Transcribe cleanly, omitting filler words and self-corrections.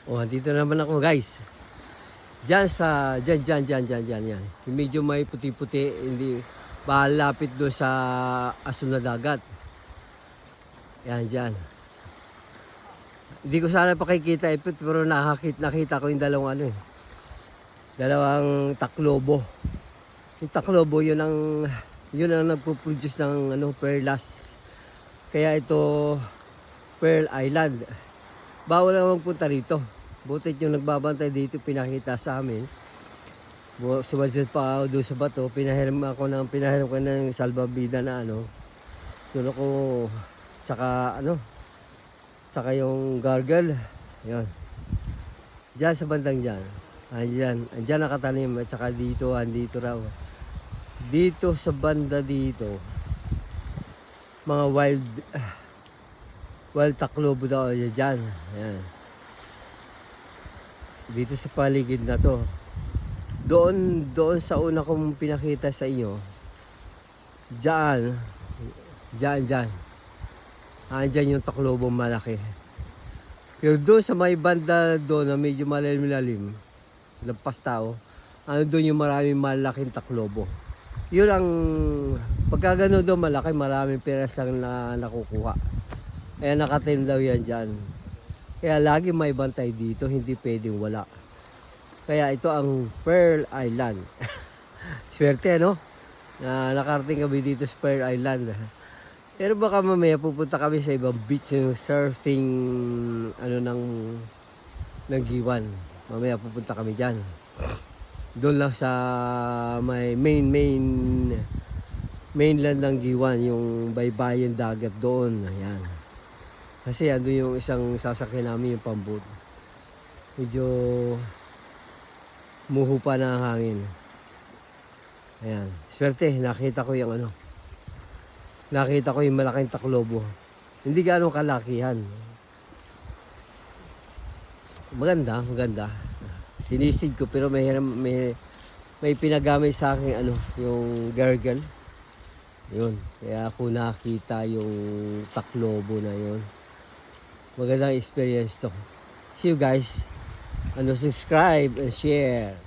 Oh, dito naman ako guys. Diyan sa, diyan, yan. Yung medyo may puti-puti, hindi, malapit doon sa asul na dagat. Yan, diyan. Hindi ko sana pakikita ipit, pero nakita ko yung dalawang ano eh. Dalawang taklobo. Yung taklobo, yun ang nagpo-produce ng ano, perlas. Kaya ito, Pearl Island. Bawal naman punta rito. Butit yung nagbabantay dito, pinakita sa amin. Sumadsad pa ako doon sa bato, pinahiram ko ng salbabida na ano. Doon ako, tsaka yung gargle. Yan. Diyan sa bandang dyan. Andyan nakatanim, at saka dito, andito raw. Dito sa banda dito, mga wild taklobo daw dyan. Yan. Dito sa paligid na to. Doon sa una kong pinakita sa inyo. Diyan. Andyan yung taklobong malaki. Pero doon sa may banda doon na medyo malalim, lampas tao, doon yung maraming malaking taklobo. Yun ang, pagka gano'n doon malaki, maraming peras ang nakukuha. Kaya nakatim daw yan dyan. Kaya lagi may bantay dito, hindi pwedeng wala. Kaya ito ang Pearl Island. Swerte no? Nakarating kami dito sa Pearl Island. Pero baka mamaya pupunta kami sa ibang beach yung surfing ng Giwan. Mamaya pupunta kami dyan. Doon lang sa may mainland ng Giwan, yung baybayin dagat doon. Ayan. Kasi ando yung isang sasakyan namin, yung pambot. Medyo muho pa na ang hangin. Ayan. Swerte, nakita ko yung malaking taklobo. Hindi gaano kalakihan. Maganda. Sinisid ko pero may pinagamay sa akin yung gargle. Yun. Kaya ako nakita yung taklobo na yun. Magandang experience to. See you guys. Subscribe and share.